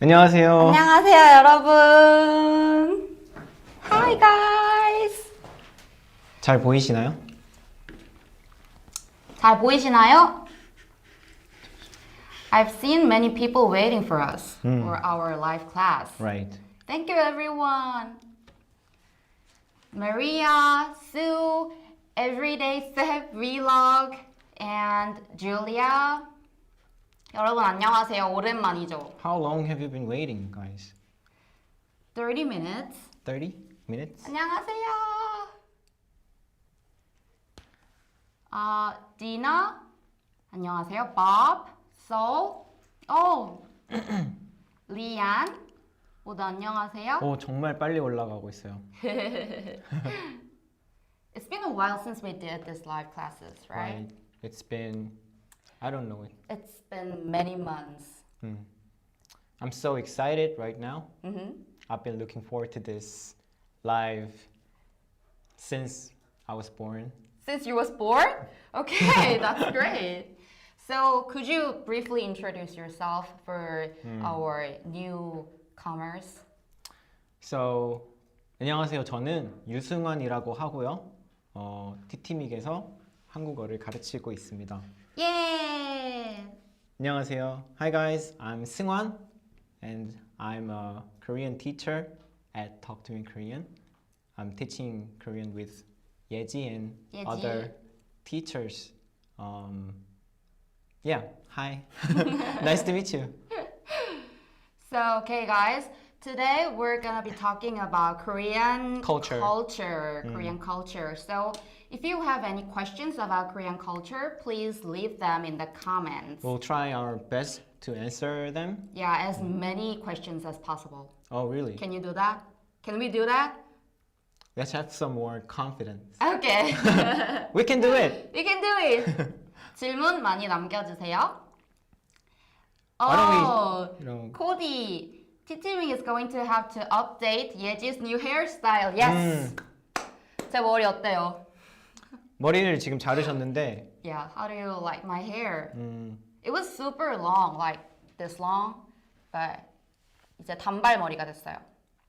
안녕하세요. 안녕하세요, 여러분. Hi, guys. 잘 보이시나요? 잘 보이시나요? I've seen many people waiting for us for our live class. Right. Thank you, everyone. Maria, Sue, Everyday Step Vlog, and Julia. 여러분 안녕하세요. 오랜만이죠. How long have you been waiting, guys? 30 minutes. 30 minutes? 안녕하세요. Dina. 안녕하세요. Bob, Saul. Lian. 모두 안녕하세요. 오, 정말 빨리 올라가고 있어요. It's been a while since we did this live classes, right? It's been, I don't know. It's been many months. I'm so excited right now. I've been looking forward to this live since I was born. Since you was born? Okay, that's great. So could you briefly introduce yourself for our newcomers? So, 안녕하세요. 저는 유승환이라고 하고요. TTMIK에서 한국어를 가르치고 있습니다. Yeah! 안녕하세요. Hi guys, I'm 승환 and I'm a Korean teacher at Talk to Me Korean. I'm teaching Korean with Yeji and Yeji. other teachers. Yeah, hi. Nice to meet you. So, okay guys, today we're gonna be talking about Korean Culture. Korean culture. So, if you have any questions about Korean culture, please leave them in the comments. We'll try our best to answer them. Yeah, as many questions as possible. Oh, really? Can you do that? Can we do that? Let's have some more confidence. Okay. We can do it. We can do it. 질문 많이 남겨주세요. Why don't we, Cody, TTMIK is going to have to update Yeji's new hairstyle. Yes. 제 머리 어때요? 머리를 지금 자르셨는데 Yeah, how do you like my hair? It was super long, like this long, but 이제 단발머리가 됐어요.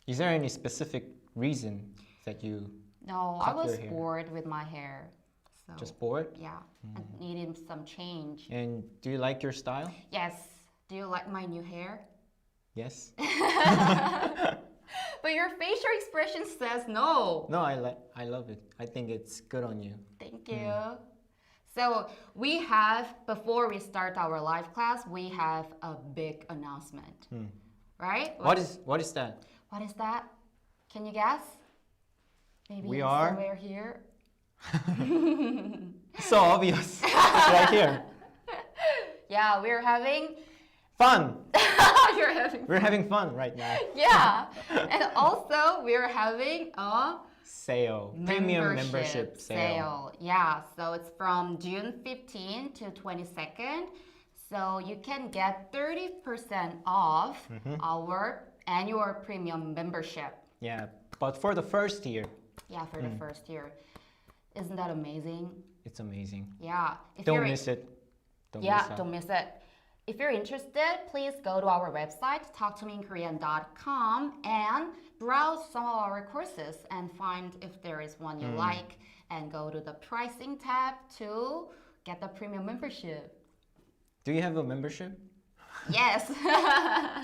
Is there any specific reason that you No, cut I was your hair? bored with my hair. So, Just bored? yeah, I needed some change. And do you like your style? Yes. Do you like my new hair? Yes. But your facial expression says no. No, I love it. I think it's good on you. Thank you. So we have, before we start our live class, we have a big announcement. Right? What is that? What is that? Can you guess? Maybe We it's are- somewhere here. So obvious. It's right here. Yeah, we're having Fun. you're having We're having fun right now. yeah. And also we're having a Sale. Premium membership sale. Yeah, so it's from June 15 to 22nd. So you can get 30% off our annual premium membership. Yeah, but for the first year, Yeah, for the first year. Isn't that amazing? it's amazing. Yeah. If Don't you're- miss it. Don't Yeah, miss out. don't miss it. If you're interested, please go to our website, talktomeinkorean.com, and browse some of our courses and find if there is one you like, and go to the pricing tab to get the premium membership. Do you have a membership? Yes.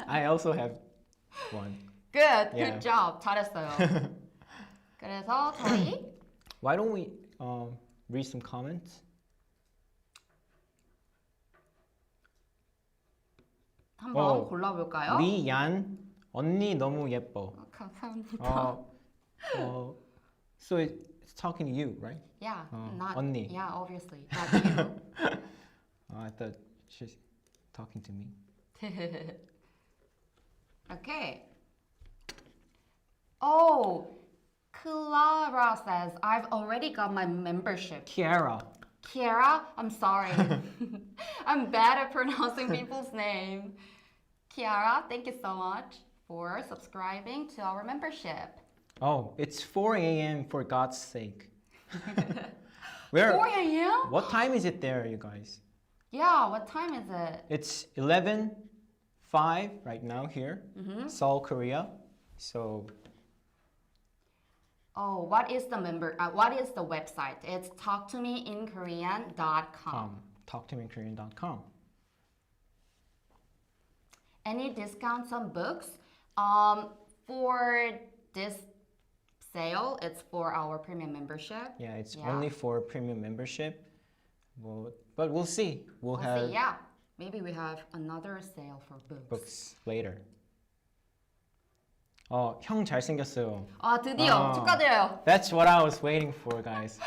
I also have one. Good. Yeah. Good job. 잘했어요. 그래서 저희 Why don't we read some comments? 한번 골라볼까요? 리얀 언니 너무 예뻐. 감사합니다. So it's talking to you, right? Yeah, not 언니. Yeah, obviously. Not you. I thought she's talking to me. Okay. Oh, Clara says, I've already got my membership. Kiara. Kiara, I'm sorry. I'm bad at pronouncing people's name. Kiara, thank you so much for subscribing to our membership. Oh, it's 4 a.m. for God's sake. 4 a.m.? What time is it there, you guys? Yeah, what time is it? It's 11:40 5 right now here. Seoul, Korea. So Oh, what is the website? It's talktomeinkorean.com. talktomeinkorean.com. Any discounts on books? For this sale, it's for our premium membership. Yeah, it's only for premium membership. But we'll see. We'll have see. Yeah, maybe we have another sale for books later. 형 잘생겼어요. 아, 드디어 축하드려요. That's what I was waiting for, guys.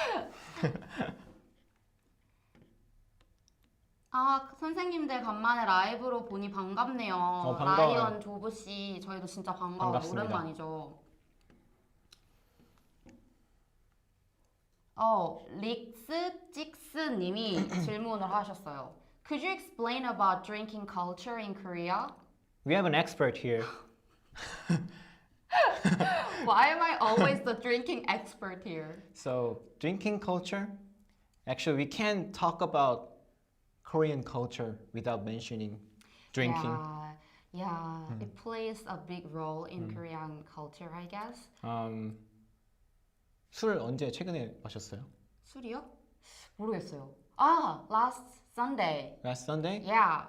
아, 선생님들 간만에 라이브로 보니 반갑네요. 반가워요. 라이언 조브 씨, 저희도 진짜 반가워요. 반갑습니다. 오랜만이죠. 릭스 찍스 님이 질문을 하셨어요. Could you explain about drinking culture in Korea? We have an expert here. Why am I always the drinking expert here? So, drinking culture. Actually, we can't talk about Korean culture without mentioning drinking. Yeah, it plays a big role in Korean culture, I guess. 술 언제 최근에 마셨어요? 술이요? 모르겠어요. Last Sunday. Last Sunday? Yeah,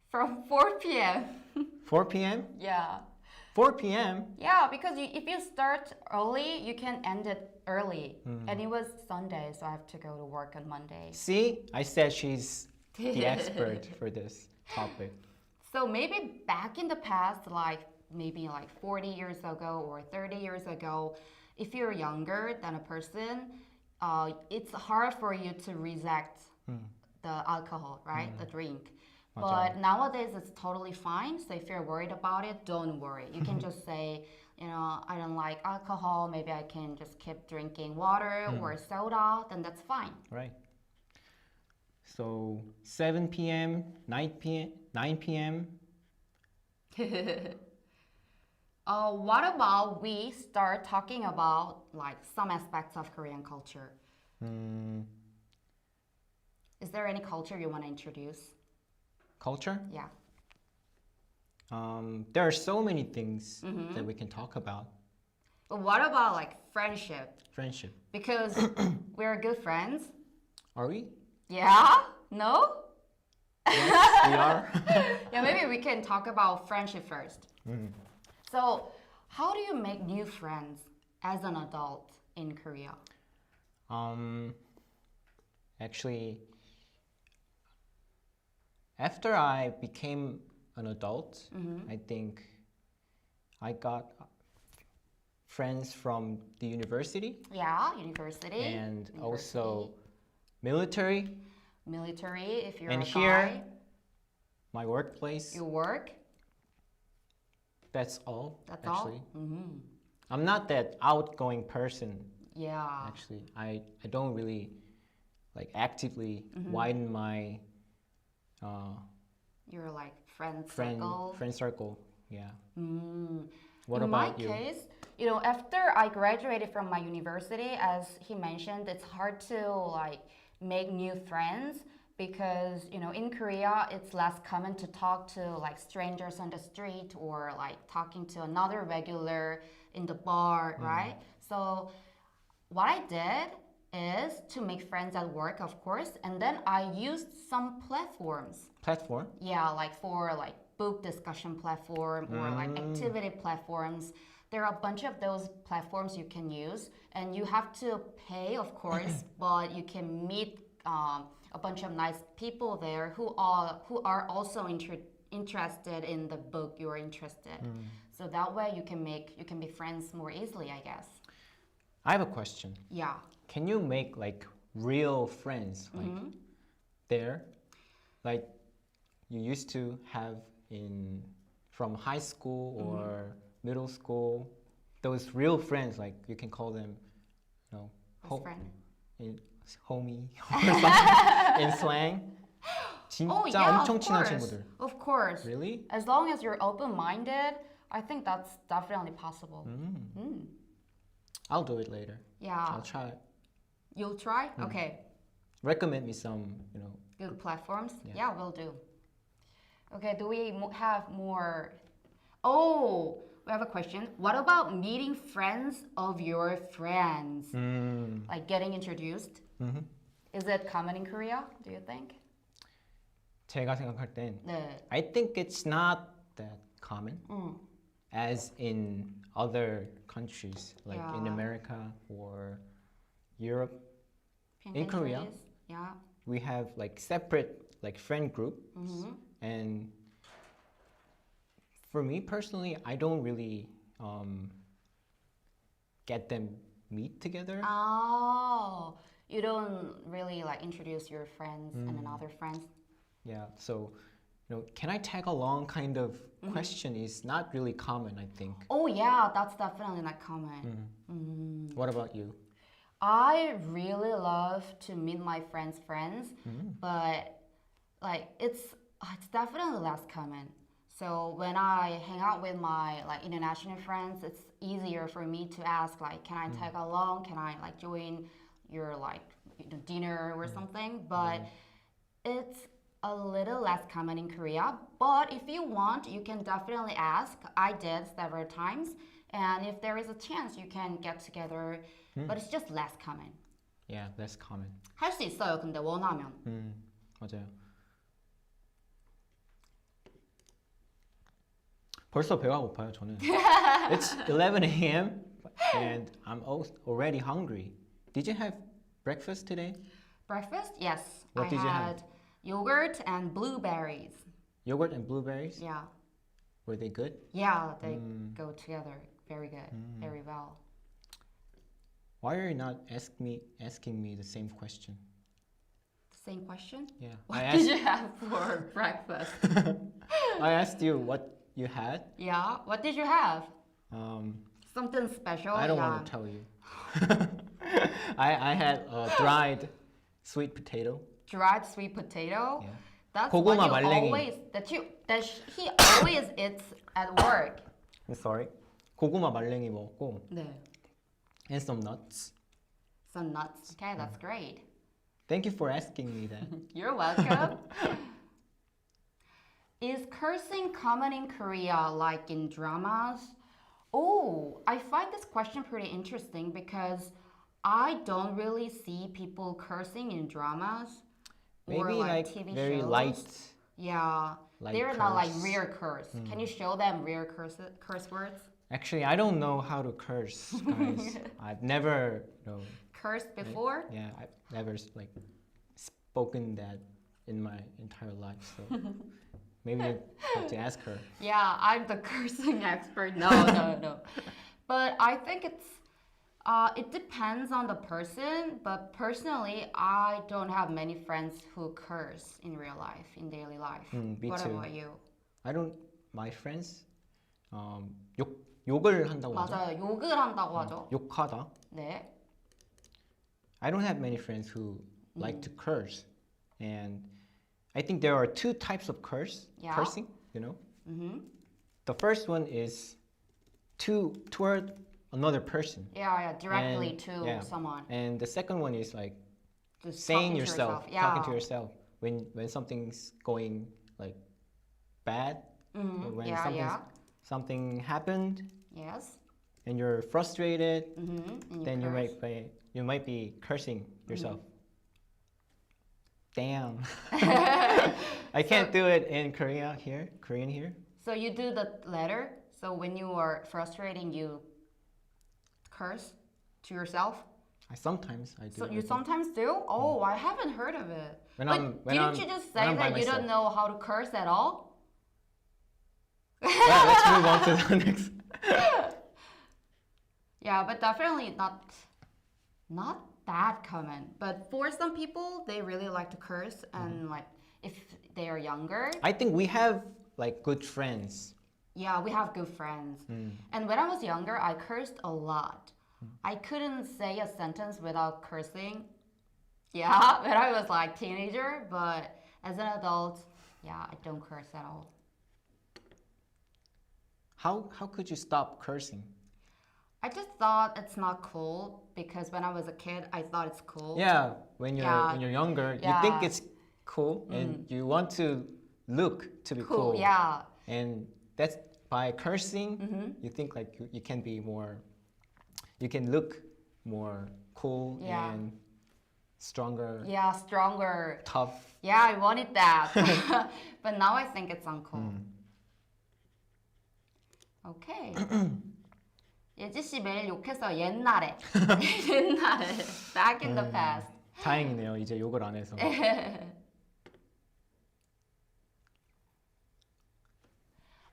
from 4 p.m. 4 p.m.? Yeah. 4 p.m.? Yeah, because if you start early, you can end it early. And it was Sunday, so I have to go to work on Monday. See? I said she's the expert for this topic. So maybe back in the past, maybe 40 years ago or 30 years ago, if you're younger than a person, it's hard for you to reject the alcohol, right? The drink. But nowadays it's totally fine. So if you're worried about it, don't worry. You can just say, I don't like alcohol. Maybe I can just keep drinking water or soda. Then that's fine. Right. So 7 p.m., 9 p.m. What about we start talking about some aspects of Korean culture? Is there any culture you want to introduce? Culture? Yeah. There are so many things that we can talk about. But what about friendship? Friendship. Because we're good friends. Are we? Yeah? No? Yes, we are. Yeah, maybe we can talk about friendship first. So, how do you make new friends as an adult in Korea? Actually, after I became an adult, I think I got friends from the university. Yeah, university. And also military. Military, if you're and a here, guy. My workplace. Your work. That's all. That's actually. all? I'm not that outgoing person. Yeah. Actually, I don't really actively widen my your friend circle. Friend circle. Yeah. What In about you? my case, after I graduated from my university, as he mentioned, it's hard to make new friends because in Korea it's less common to talk to strangers on the street or talking to another regular in the bar, right? So what I did is to make friends at work, of course, and then I used some platforms. Platform? Yeah, for book discussion platform or activity platforms. There are a bunch of those platforms you can use, and you have to pay, of course, but you can meet a bunch of nice people there who are also interested in the book you're interested. So that way you can be friends more easily, I guess. I have a question. Yeah. Can you make real friends there? You used to have from high school or middle school, those real friends, you can call them, friend. homie or something in slang. 진짜 엄청 친한 친구들. Of course. Really? As long as you're open-minded, I think that's definitely possible. I'll do it later. Yeah. I'll try it. You'll try? Okay. Recommend me some, Good platforms? Yeah, will do. Okay, do we have more? Oh, we have a question. What about meeting friends of your friends? Like getting introduced? Is it common in Korea, do you think? 제가 생각할 땐 네. I think it's not that common as in other countries like in Yeah. America or Europe. Pink In Korea? entries? Yeah. We have like separate like friend groups, and for me personally, I don't really get them meet together. Oh, you don't really like introduce your friends and another friends. Yeah, so can I tag along kind of question is not really common, I think. Oh yeah, that's definitely not common. What about you? I really love to meet my friends' friends, but like it's definitely less common. So when I hang out with my like international friends, it's easier for me to ask like, can I tag along? Can I like join your like dinner or something? But it's a little less common in Korea. But if you want, you can definitely ask. I did several times, and if there is a chance, you can get together. But it's just less common. Yeah, that's common. 할 수 있어요. 근데 원하면. 맞아요. 벌써 배가 고파요, 저는. It's 11 a.m. and I'm already hungry. Did you have breakfast today? Breakfast? Yes. What did you have? had yogurt and blueberries. Yogurt and blueberries? Yeah. Were they good? Yeah, they go together very good, very well. Why are you not asking me the same question? Same question? Yeah. What did you have for breakfast? I asked you what you had. Yeah, what did you have? Um, Something special? I don't yeah. want to tell you. I had dried sweet potato. Dried sweet potato? Yeah. That's 고구마 what you 말랭이. always, he always eats at work. I'm sorry. 고구마 말랭이 먹었고 네. and some nuts. Some nuts. Okay, that's great. Thank you for asking me that. You're welcome. Is cursing common in Korea like in dramas? Oh, I find this question pretty interesting because I don't really see people cursing in dramas or Maybe like like TV very shows. light. Yeah, light they're not like curse. real curse. Can you show them real curse words? Actually, I don't know how to curse, guys. I've never, Cursed before? yeah, I've never like spoken that in my entire life. So maybe you have to ask her. Yeah, I'm the cursing expert. No, no. But I think it depends on the person. But personally, I don't have many friends who curse in real life, in daily life. Me What too. about you? My friends, 욕을 한다고 하죠. 맞아요. 욕을 한다고 하죠. 욕하다. 네. I don't have many friends who like to curse, and I think there are two types of Yeah. cursing. The first one is toward another person, Yeah, directly And- to yeah. someone. and the second one is like Just saying talking to yourself, Yeah. talking to yourself when something's going like bad, or when Yeah. something happened Yes. and you're frustrated, And then curse. you might be cursing yourself. Damn. I can't do it in Korean here. So you do the letter. So when you are frustrating, you curse to yourself. Sometimes I do. So I you think. sometimes do? Oh, I haven't heard of it. When But I'm- when didn't I'm- you just when say I'm by that you don't myself. know how to curse at all? Yeah, let's move on to the next. Yeah, but definitely not that common. But for some people, they really like to curse, and like if they are younger, I think we have like good friends. yeah, we have good friends. And when I was younger, I cursed a lot. I couldn't say a sentence without cursing. Yeah, when I was like teenager, but as an adult, yeah, I don't curse at all. How could you stop cursing? I just thought it's not cool because when I was a kid, I thought it's cool. Yeah, when you're Yeah. when you're younger, you Yeah. think it's cool and you want to look to be Cool. cool. Yeah. And that's by cursing, you think like you can be more, you can look more cool Yeah. and stronger, Yeah, stronger. tough. Yeah, I wanted that. But now I think it's uncool. Okay. 예지 씨 매일 욕해서 옛날에. 옛날에. Back in the past. 다행이네요. 이제 욕을 안 해서.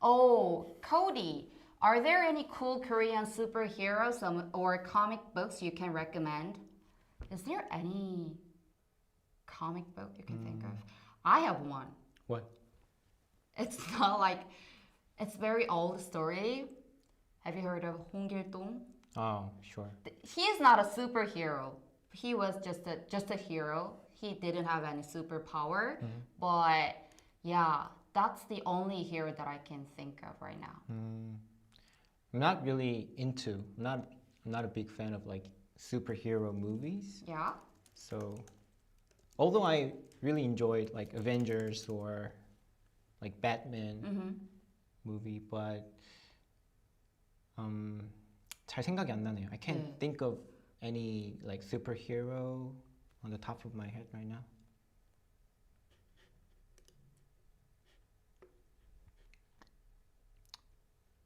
Oh, Cody, are there any cool Korean superheroes or comic books you can recommend? Is there any comic book you can think of? I have one. What? It's not like, it's very old story. Have you heard of Hong Gil-dong? Oh, sure. He is not a superhero. He was just a hero. He didn't have any superpower. But yeah, that's the only hero that I can think of right now. I'm not really into, I'm not a big fan of like superhero movies. Yeah. So, although I really enjoyed like Avengers or like Batman movie, but 잘 생각이 안 나네요. I can't think of any like superhero on the top of my head right now.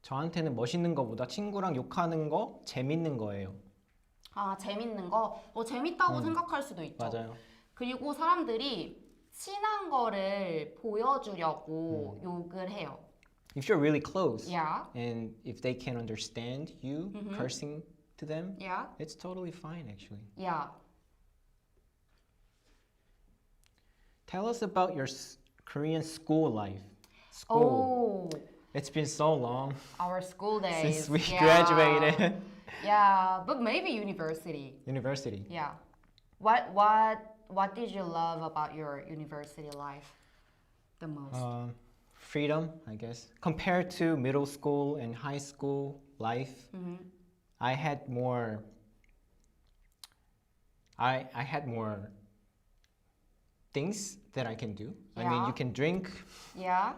저한테는 멋있는 거보다 친구랑 욕하는 거 재밌는 거예요. 아, 재밌는 거? 재밌다고 생각할 수도 있죠. 맞아요. 그리고 사람들이 친한 거를 보여주려고 욕을 해요. If you're really close, Yeah. and if they can understand you cursing to them, Yeah. it's totally fine actually. Yeah. Tell us about your Korean school life. School. Oh, It's been so long our school days. since we Yeah. graduated. Yeah, but maybe university. University. Yeah. What did you love about your university life the most? Freedom, I guess. Compared to middle school and high school life, I had more. I had more things that I can do. I mean, Yeah. you can drink. Yeah.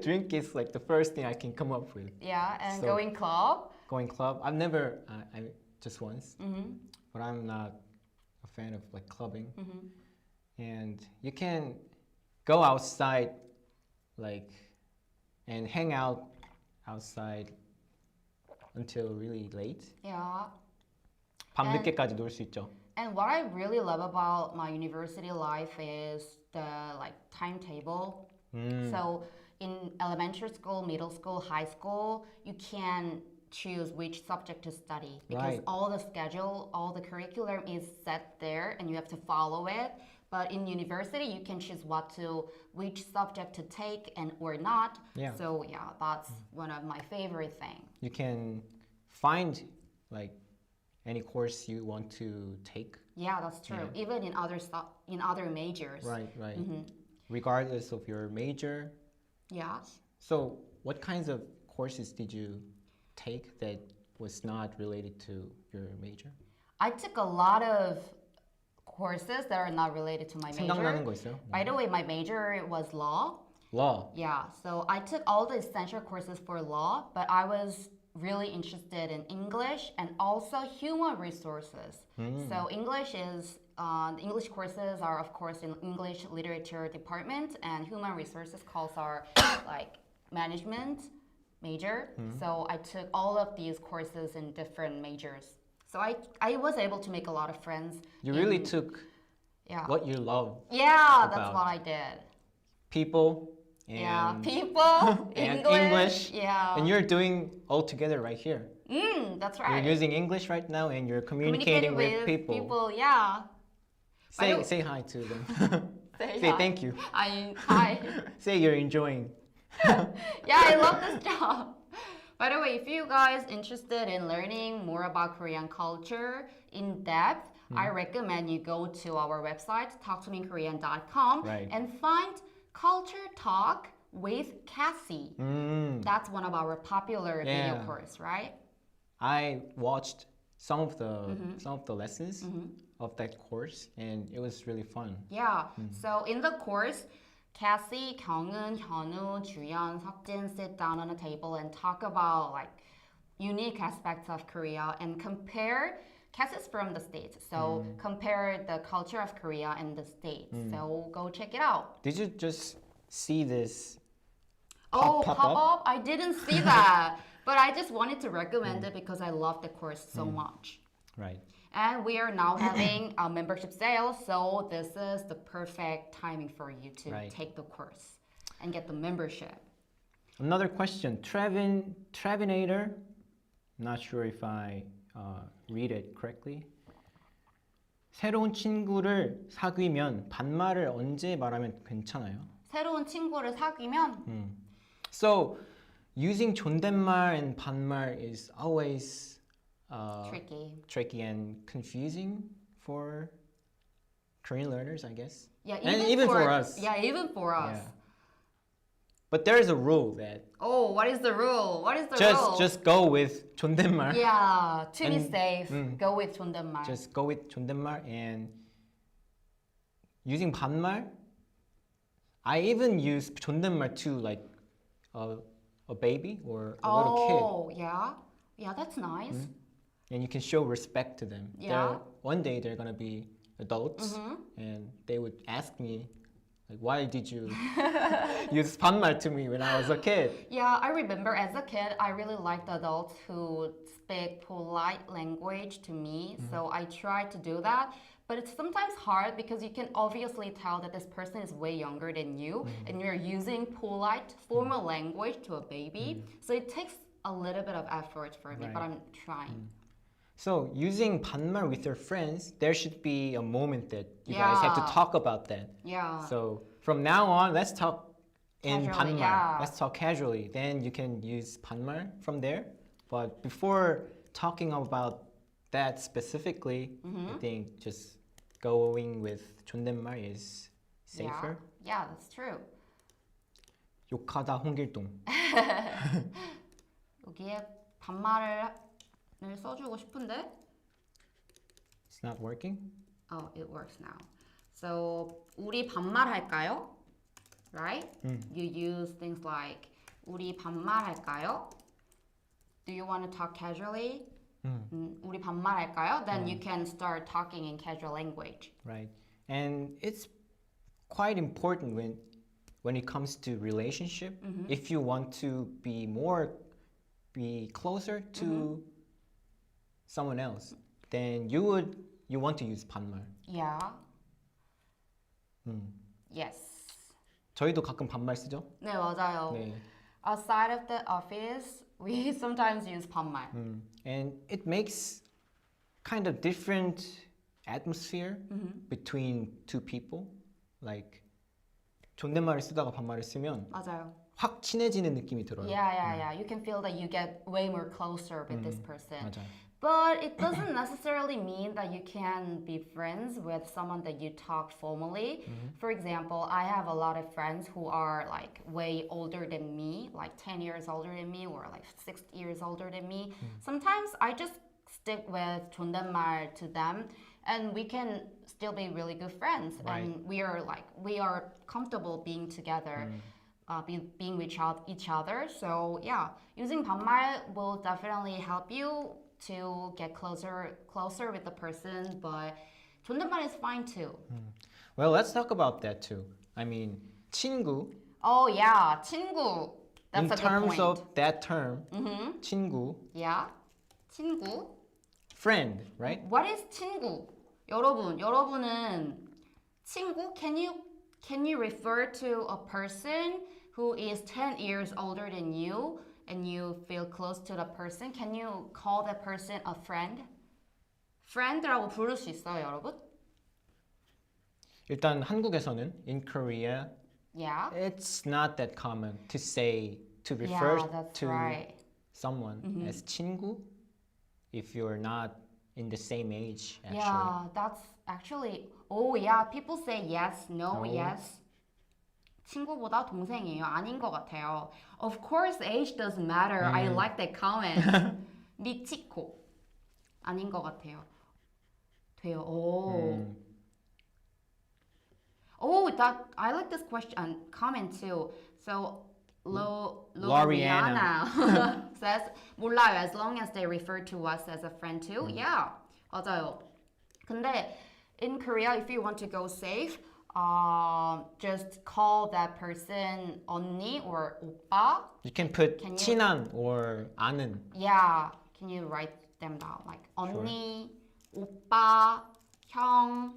Drink is like the first thing I can come up with. Yeah, and So- going club. Going club. I've never. I just once, but I'm not a fan of like clubbing. And you can go outside, like, and hang out outside until really late. Yeah. 밤늦게까지 놀 수 있죠. And what I really love about my university life is the like timetable. So in elementary school, middle school, high school, you can choose which subject to study because Right. all the schedule, all the curriculum is set there and you have to follow it. But in university, you can choose which subject to take and or not. Yeah. So yeah, that's one of my favorite things. You can find like any course you want to take. Yeah, that's true. Yeah. Even in other majors. Right, right. Regardless of your major. Yeah. So, what kinds of courses did you take that was not related to your major? I took a lot of courses that are not related to my 생각나는 major. 거 있어요? By the way, my major was law. Law. Yeah, so I took all the essential courses for law, but I was really interested in English and also human resources. So English is the English courses are of course in English literature department, and human resources courses are like management major. So I took all of these courses in different majors. So I was able to make a lot of friends. You really took Yeah. what you love. Yeah, that's about. what I did. People and, Yeah, people, and English. Yeah. And you're doing all together right here. That's right. You're using English right now and you're communicating with people. Yeah. By the- Say hi to them. Say Say hi. thank you. Hi. Say you're enjoying. Yeah, I love this job. By the way, if you guys interested in learning more about Korean culture in depth, I recommend you go to our website, talktomekorean.com, Right. and find Culture Talk with Cassie. That's one of our popular video Yeah. course, right? I watched some of the lessons of that course and it was really fun. Yeah. So in the course, Cassie, 경은, 현우, 주연, 석진 sit down on a table and talk about like unique aspects of Korea and compare. Cassie's from the States, so compare the culture of Korea and the States. So go check it out. Did you just see this Oh, pop pop up? up! I didn't see that, but I just wanted to recommend it because I love the course so much. Right. And we are now having a membership sale, so this is the perfect timing for you to Right. take the course and get the membership. Another question. Travinator. Not sure if I read it correctly. 새로운 친구를 사귀면 반말을 언제 말하면 괜찮아요? 새로운 친구를 사귀면 So using 존댓말 and 반말 is always tricky and confusing for Korean learners, I guess. Yeah, And even for us. Yeah, even for us. Yeah. But there is a rule that Oh, what is the rule? What is the rule? just go with 존댓말. Yeah, to be And- safe, go with 존댓말. Just go with 존댓말 and using 반말. I even use 존댓말 to like a baby or a little Oh, yeah. Yeah, that's nice. kid, and you can show respect to them. Yeah. One day they're gonna be adults, and they would ask me, like, why did you use 반말 to me when I was a kid? Yeah, I remember as a kid, I really liked adults who speak polite language to me. So I tried to do that. But it's sometimes hard because you can obviously tell that this person is way younger than you and you're using polite, formal language to a baby. So it takes a little bit of effort for me, but Right. I'm trying. So using 반말 with your friends, there should be a moment that you guys have to Yeah. talk about that. Yeah. So from now on, let's talk in Casually, 반말. yeah. Let's talk casually. Then you can use 반말 from there. But before talking about that specifically, I think just going with 존댓말 is safer. Yeah, that's true. 욕하다 홍길동. 여기에 반말을 써주고 싶은데 It's not working. Oh, it works now. So 우리 반말할까요? Right? You use things like 우리 반말할까요? Do you want to talk casually? 우리 반말할까요? Then you can start talking in casual language. Right. And it's quite important when it comes to relationship. If you want to be closer to someone else, then you want to use 반말. Yeah. Yes. 저희도 가끔 반말 쓰죠? 네, 맞아요. 네. Outside of the office, we sometimes use 반말. And it makes kind of different atmosphere between two people. Like 존댓말을 쓰다가 반말을 쓰면 맞아요. 확 친해지는 느낌이 들어요. Yeah. You can feel that you get way more closer with this person. 맞아요. But it doesn't necessarily mean that you can be friends with someone that you talk formally. For example, I have a lot of friends who are like way older than me, like 10 years older than me or like 6 years older than me. Sometimes I just stick with 존댓말 to them and we can still be really good friends. Right. And we are comfortable being together. Being with each other. So yeah, using 반말 will definitely help you to get closer with the person, but 존댓말 is fine too. Well, let's talk about that too. I mean, 친구. Oh yeah, 친구. That's in a good terms point. of that term, 친구, Yeah, 친구. friend, right? What is 친구? 여러분은 친구? Can you refer to a person who is 10 years older than you and you feel close to the person? Can you call that person a friend? friend라고 부를 수 있어요, 여러분? 일단 한국에서는 in Korea, Yeah. it's not that common to refer Yeah, that's to right. someone as 친구 if you're not in the same age. Actually, Yeah, that's actually. Oh yeah, people say yes, no, No. yes. 친구보다 동생이에요. 아닌 것 같아요. Of course, age doesn't matter. I like that comment. 미치코. 아닌 것 같아요. 돼요. 오. Oh, that I like this question comment too. So Loriana. Loriana says 몰라요. As long as they refer to us as a friend too. Yeah, 맞아요. 근데 in Korea, if you want to go safe, just call that person 언니 or 오빠. You can put Can you- 친한 or 아는. Yeah, can you write them down? Like 언니, 오빠, 형,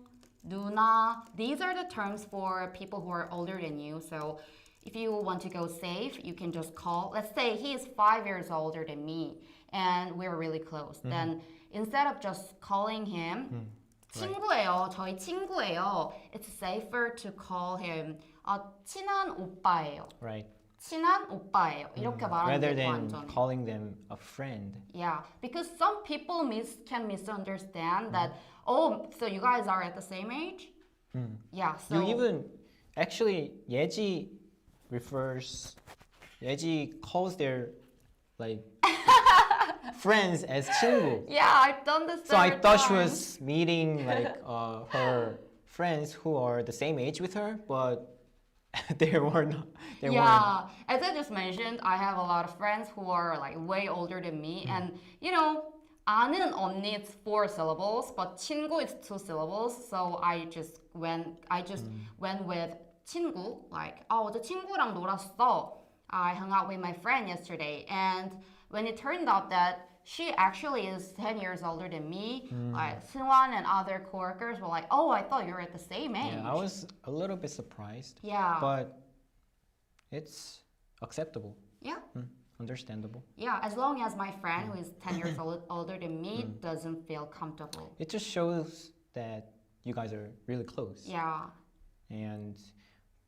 누나. These are the terms for people who are older than you. So if you want to go safe, you can just call. Let's say he is 5 years older than me and we're really close. Then instead of just calling him 친구예요. 저희 친구예요. It's safer to call him 친한 오빠예요. Right. 친한 오빠예요. 이렇게 말하는 Rather 게 than 완전히. calling them a friend. Yeah, because some people can misunderstand that. Oh, so you guys are at the same age? Yeah. So You even actually 예지 calls their like friends as 친구. Yeah, I've done this. So I several thought she times. was meeting like her friends who are the same age with her, but they were not. They weren't. Yeah, as I just mentioned, I have a lot of friends who are like way older than me, and you know, 아는 언니 it's 4 syllables, but 친구 is 2 syllables. So I just went with 친구, like 어제 친구랑 놀았어. I hung out with my friend yesterday, and when it turned out that she actually is 10 years older than me, like Siwan and other coworkers were like, "Oh, I thought you were at the same age." Yeah, I was a little bit surprised. Yeah. But it's acceptable, Yeah. understandable. Yeah, as long as my friend who is 10 years older than me doesn't feel comfortable. It just shows that you guys are really close. Yeah.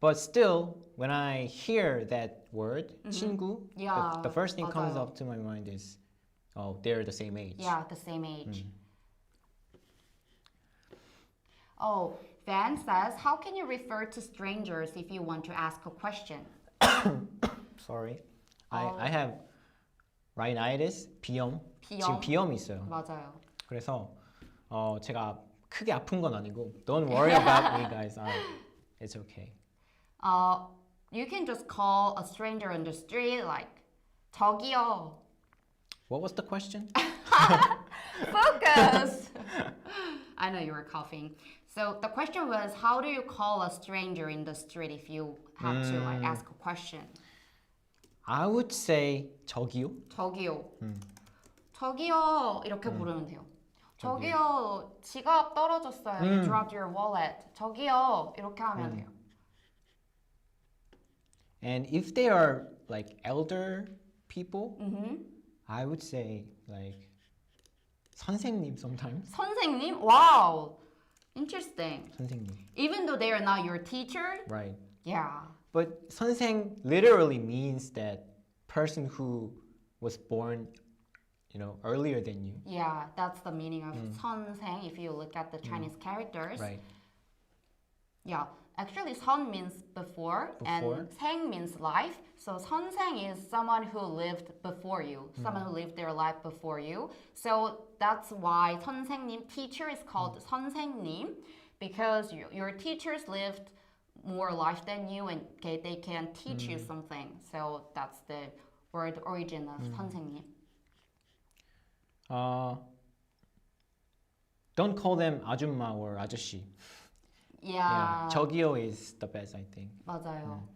But still, when I hear that word, 친구, Yeah, the first thing comes 맞아요. up to my mind is, oh, they're the same age. Yeah, the same age. Oh, Van says, how can you refer to strangers if you want to ask a question? Sorry. I have rhinitis, 비염. 비염? 지금 비염이 있어요. 맞아요. 그래서 제가 크게 아픈 건 아니고 don't worry about me guys. It's okay. You can just call a stranger on the street like 저기요. What was the question? Focus. I know you were coughing. So the question was, how do you call a stranger in the street if you have to like ask a question? I would say 저기요. 저기요. 저기요. 이렇게 부르면 돼요. 저기요. 지갑 떨어졌어요. You dropped your wallet. 저기요. 이렇게 하면 돼요. And if they are like elder people, I would say like 선생님 sometimes. 선생님? Wow. Interesting. 선생님. Even though they are not your teacher? Right. Yeah. But 선생 literally means that person who was born, earlier than you. Yeah, that's the meaning of 선생 if you look at the Chinese characters. Right. Yeah. Actually, 선 means before, and 생 means life. So 선생 is someone who lived before you, someone who lived their life before you. So that's why 선생님, teacher is called 선생님, because your teachers lived more life than you and they can teach you something. So that's the word origin of 선생님. Don't call them 아줌마 or 아저씨. Yeah. 저기요 is the best, I think. 맞아요.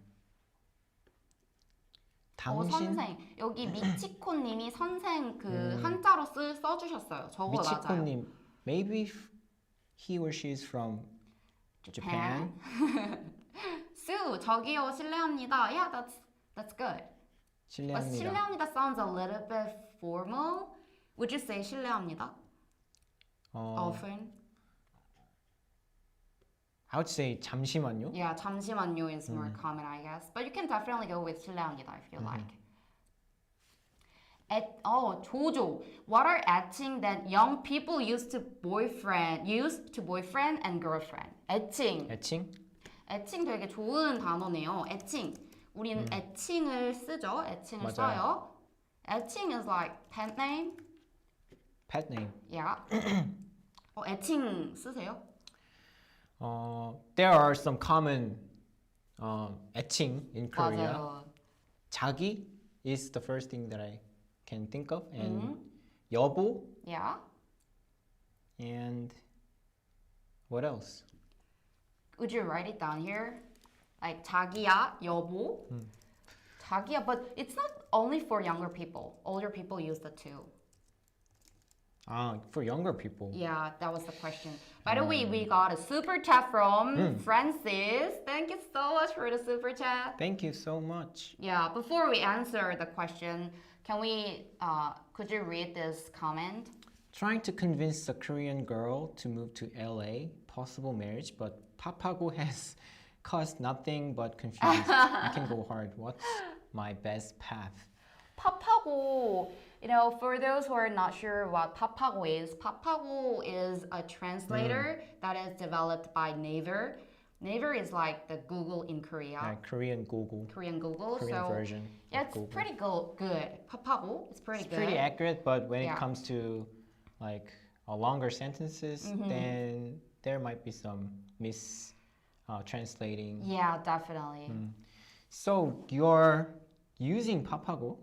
당신? 선생. 여기 미치코님이 선생 그 한자로 써주셨어요. 저거 맞아요. 미치코님, maybe he or she is from Japan. Sue, 저기요, 실례합니다. Yeah, that's good. But 실례합니다. 실례합니다 sounds a little bit formal. Would you say 실례합니다? Often? I would say 잠시만요. Yeah, 잠시만요 is more common, I guess. But you can definitely go with 실례합니다 if you like. 조조. What are 애칭 that young people used to boyfriend and girlfriend? 애칭. 애칭? 애칭 되게 좋은 단어네요. 애칭. 우리는 애칭을 쓰죠. 애칭을 맞아요. 써요. 애칭 is like pet name. Pet name. Yeah. 애칭 쓰세요? There are some common 애칭 in Korea. 맞아요. 자기 is the first thing that I can think of, and 여보, Yeah. and what else? Would you write it down here? Like 자기야, 여보. 자기야, but it's not only for younger people. Older people use the too. For younger people. Yeah, that was the question. By the way, we got a super chat from Francis. Thank you so much for the super chat. Thank you so much. Yeah, before we answer the question, could you read this comment? Trying to convince a Korean girl to move to LA, possible marriage, but papago has caused nothing but confusion. I can go hard. What's my best path? Papago, for those who are not sure what Papago is a translator that is developed by Naver. Naver is like the Google in Korea. Korean Google. Korean Google. Korean so version. yeah, of it's Google. pretty good. Papago, it's pretty It's good. pretty accurate, but when Yeah. it comes to like longer sentences, then there might be some translating. Yeah, definitely. So you're using papago,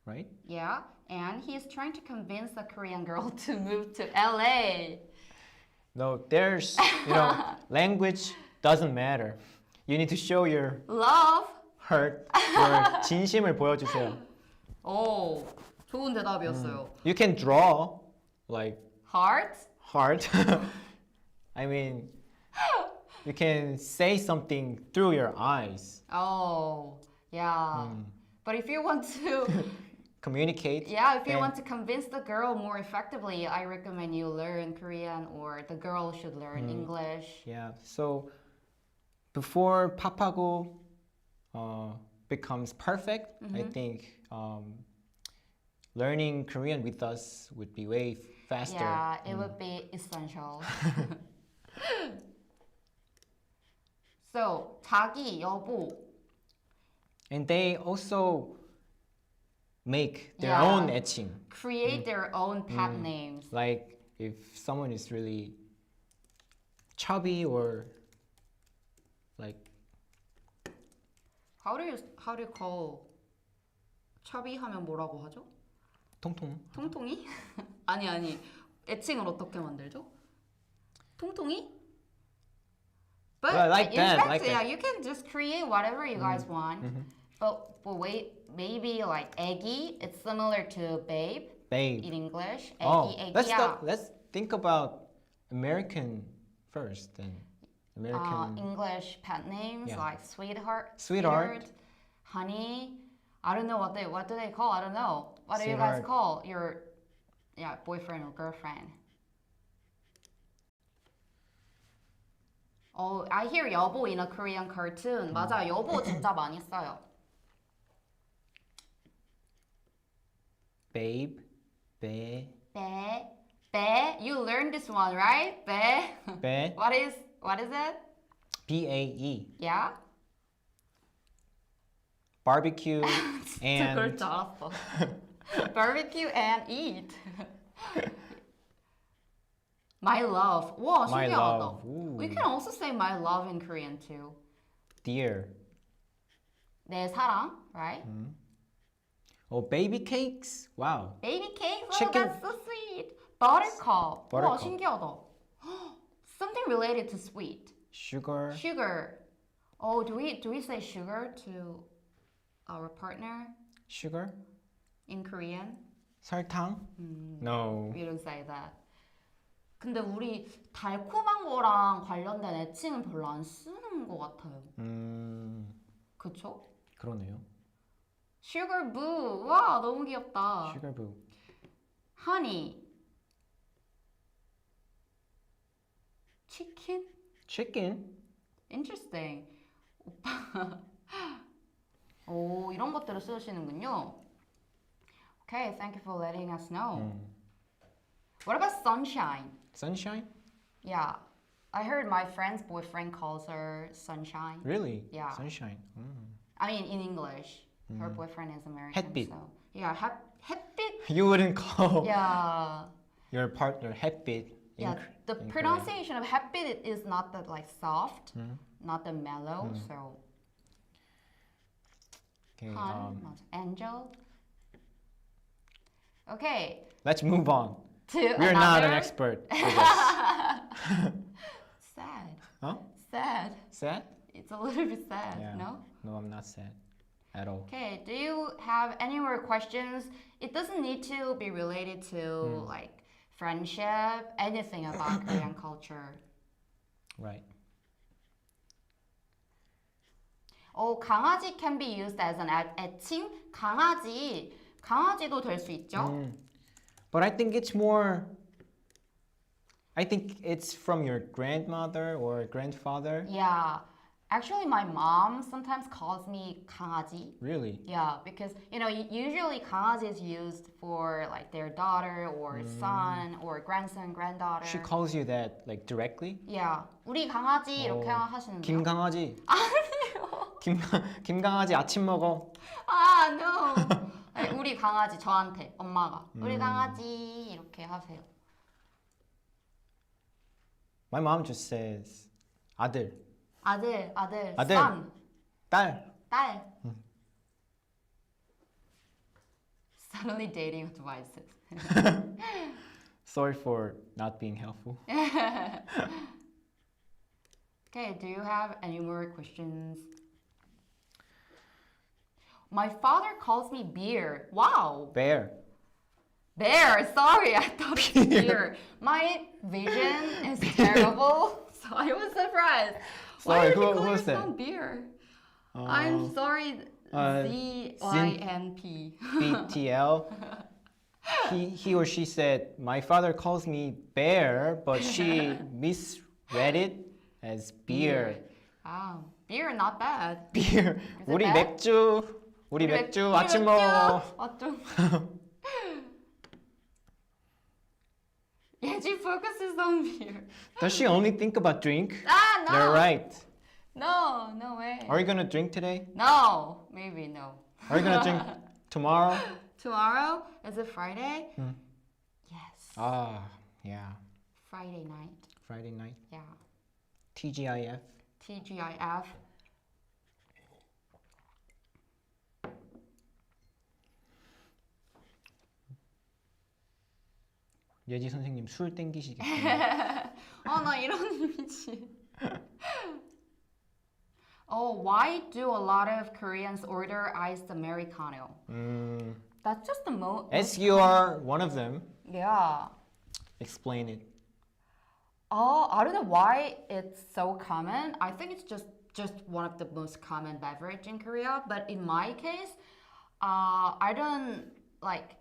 right? Yeah, and he's trying to convince a Korean girl to move to LA. No, there's language doesn't matter. You need to show your Love. heart, your 진심을 보여주세요. 오, 좋은 대답이었어요. You can draw like Heart? heart. I mean, you can say something through your eyes. Oh, yeah. But if you want to, Communicate. if you then- want to convince the girl more effectively, I recommend you learn Korean or the girl should learn English. Yeah. So before papago becomes perfect, I think learning Korean with us would be way faster. Yeah, it would be essential. So, 자기, 여보. And they also make their Yeah. own 애칭. Create their own pet names. Like if someone is really chubby or like How do you call chubby 하면 뭐라고 하죠? 통통. 통통이? 아니. 애칭을 어떻게 만들죠? 통통이? But Well, like in that, fact, like yeah, that. you can just create whatever you guys want. But wait, maybe like 애기, it's similar to babe Babe. in English. Oh, 애기, let's 애기야. let's think about American first then. American. English pet names Yeah. like Sweetheart. honey. I don't know what do they call. I don't know. What do you guys Sweetheart. call your boyfriend or girlfriend? Oh, I hear 여보 in a Korean cartoon. 맞아, 여보 진짜 많이 써요. Babe. 배. 배. You learned this one, right? 배. 배. What is it? BAE. Yeah. Barbecue 그걸 and 줄 알았어. Barbecue and eat. My love. 와, My 신기하다. love. Ooh. We can also say my love in Korean too. dear. 내 사랑, right? Oh, baby cakes. Wow. Baby cake. Oh, Chicken. that's so sweet. Buttercup. 와, Buttercup. 신기하다. Something related to sweet. Sugar. Sugar. Oh, do we say sugar to our partner Sugar. in Korean? 설탕. No. We don't say that. 근데 우리 달콤한 거랑 관련된 애칭은 별로 안 쓰는 것 같아요. 그쵸? 그러네요. Sugar boo. 와, 너무 귀엽다. Sugar boo. Honey. Chicken? Chicken. Interesting. 오빠. 오, 이런 것들을 쓰시는군요. Okay, thank you for letting us know. What about sunshine? Sunshine. Yeah, I heard my friend's boyfriend calls her sunshine. Really? Yeah. Sunshine. I mean, in English. Her boyfriend is American. 햇빛. So. Yeah, 햇빛? You wouldn't call Yeah. your partner 햇빛 Yeah, the in pronunciation of 햇빛 is not that like soft, not the mellow. So Okay, Han, 맞아. Angel. Okay, let's move on. to We're not an another- expert for this. Sad. Huh? Sad. Sad? It's a little bit sad, Yeah. no? No, I'm not sad at all. Okay, do you have any more questions? It doesn't need to be related to like friendship, anything about Korean culture. Right. 강아지 can be used as an 애칭? 강아지도 될 수 있죠? But I think it's more. I think it's from your grandmother or grandfather. Yeah. Actually, my mom sometimes calls me 강아지. Really? Yeah, because usually 강아지 is used for like their daughter or son or grandson, granddaughter. She calls you that like directly? Yeah, 우리 강아지 이렇게 하시는데요. 김강아지. 아니요. 김강아지 아침 먹어. 아, no. 아니, 우리 강아지 저한테 엄마가 우리 강아지 이렇게 하세요. My mom just says 아들, 아들, 아들. son, 딸. 딸. Suddenly dating advices. Sorry for not being helpful. Okay, do you have any more questions? My father calls me beer. Wow. Bear. Bear, sorry, I thought it's beer. My vision is terrible, so I was surprised. Why Sorry, did you who call was your that? son beer? I'm sorry, ZYNP. BTL. He or she said, my father calls me bear, but she misread it as beer. Ah, beer not bad. beer. it 우리 bad? 맥주. 우리 맥주 아침 먹어. 맞죠? Yeah, she focuses on beer. Does she only think about drink? Ah, no. You're right. No, no way. Are you gonna drink today? No, maybe no. Are you gonna drink tomorrow? Tomorrow? Is it Friday? Yes. Ah, yeah. Friday night. Friday night. Yeah. TGIF. TGIF. 예지 선생님 술 땡기시겠어요? 나 이런 이미지. Oh, why do a lot of Koreans order iced Americano? That's just the As you are one of them, Yeah. explain it. I don't know why it's so common. I think it's just one of the most common beverage in Korea. But in my case, I don't like.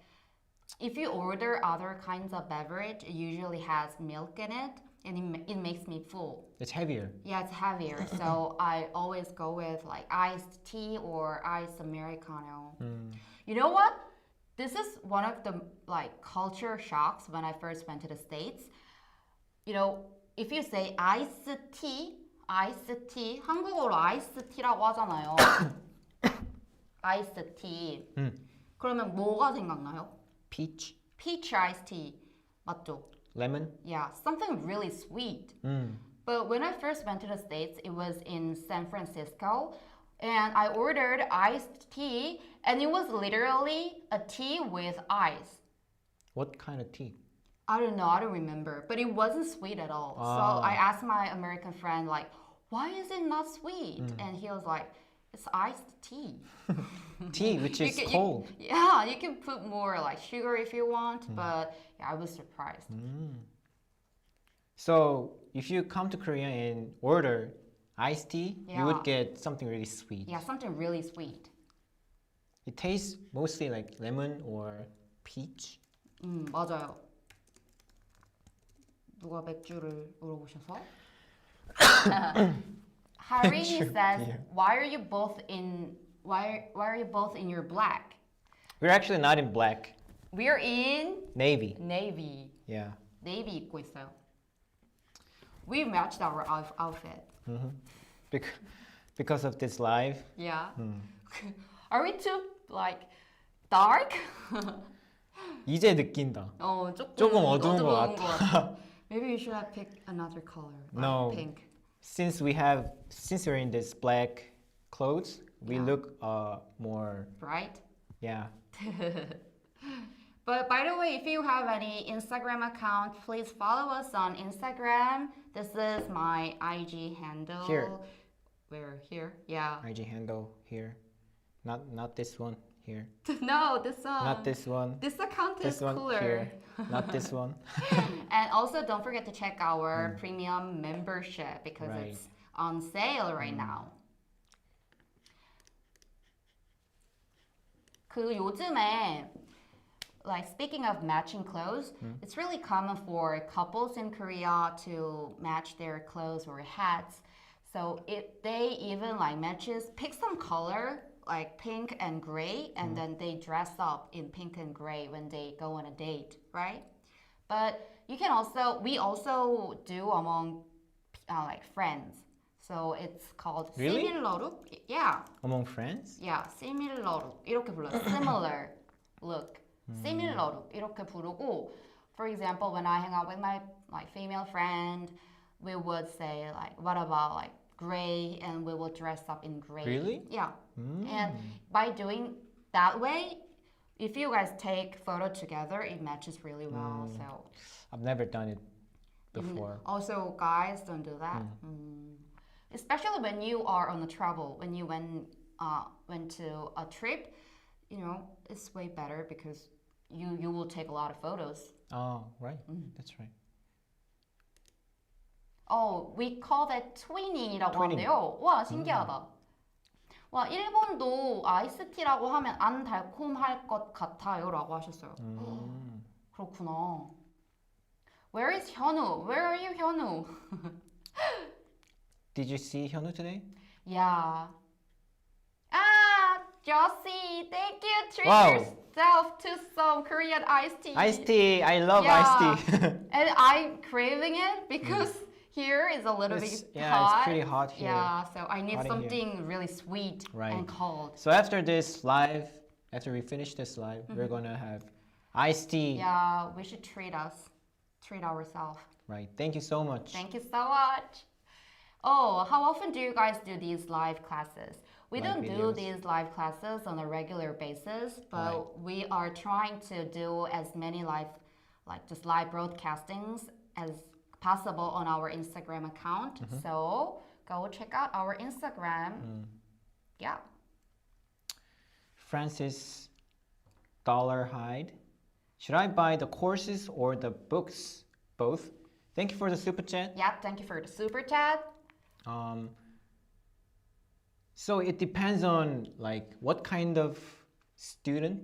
If you order other kinds of beverage, it usually has milk in it, and it makes me full. It's heavier. Yeah, it's heavier. So I always go with like iced tea or iced Americano. You know what? This is one of the like culture shocks when I first went to the States. If you say iced tea, 한국어로 iced tea라고 하잖아요. iced tea. 그러면 뭐가 생각나요? Peach, Peach iced tea. 맞죠? lemon. Yeah, something really sweet. But when I first went to the States, it was in San Francisco, and I ordered iced tea, and it was literally a tea with ice. What kind of tea? I don't know, I don't remember, but it wasn't sweet at all. So I asked my American friend, like, why is it not sweet? And he was like, it's iced tea. Tea, which is cold. Yeah, you can put more like sugar if you want, but yeah, I was surprised. So if you come to Korea and order iced tea, you Yeah. would get something really sweet. Yeah, something really sweet. It tastes mostly like lemon or peach. 맞아요. 누가 맥주를 물어보셔서? Harry says, beer. why are you both in your black? We're actually not in black. We're in Navy. navy. Yeah. Navy 입고 있어요. We matched our outfit. Because of this live. Yeah. Are we too like dark? 이제 느낀다. 조금 조금 어두운 것 것 같아. Maybe you should have picked another color, like No. pink. Since we're in this black clothes, we look more, Right? yeah. But by the way, if you have any Instagram account, please follow us on Instagram. This is my IG handle. Here. Where? Here? Yeah. IG handle here. Not this one here. No, this one. Not this one. This account This is one cooler. here. Not this one. And also don't forget to check our premium membership because Right. it's on sale right now. 그 요즘에 like speaking of matching clothes, it's really common for couples in Korea to match their clothes or hats. So if they even like pick some color like pink and gray, and then they dress up in pink and gray when they go on a date, right? But we also do among like friends. So it's called Really? similar look. Yeah, Among friends? yeah, similar look. 이렇게 불러요. Similar look. Similar look. 이렇게 부르고. For example, when I hang out with my like female friend, we would say like, what about like gray, and we will dress up in gray. Really? Yeah. And by doing that way, if you guys take photo together, it matches really well. So I've never done it before. also guys don't do that. Especially when you are on a travel, when you went to a trip, you know, it's way better because you will take a lot of photos. Oh, right. That's right. Oh, we call that twining이라고 Twinning. 하는데요. 와, 신기하다. 와, 일본도 아이스티라고 하면 안 달콤할 것 같아요라고 하셨어요. 그렇구나. Where is 현우? Where are you, 현우? Did you see Hyunwoo today? Yeah. Ah, Josie, thank you. Treat Wow. yourself to some Korean iced tea. Iced tea. I love iced tea. And I'm craving it because here is a little It's- bit yeah, hot. it's pretty hot here. Yeah, so I need Hot in here. something really sweet Right. and cold. So after we finish this live, we're gonna have iced tea. Yeah, we should treat ourselves. Right. Thank you so much. Thank you so much. Oh, how often do you guys do these live classes? We Live don't do videos. these live classes on a regular basis, but Right. we are trying to do as many live broadcastings as possible on our Instagram account. So go check out our Instagram. Yeah. Francis Dollar Hyde. Should I buy the courses or the books? Both. Thank you for the super chat. Yeah, thank you for the super chat. So it depends on like what kind of student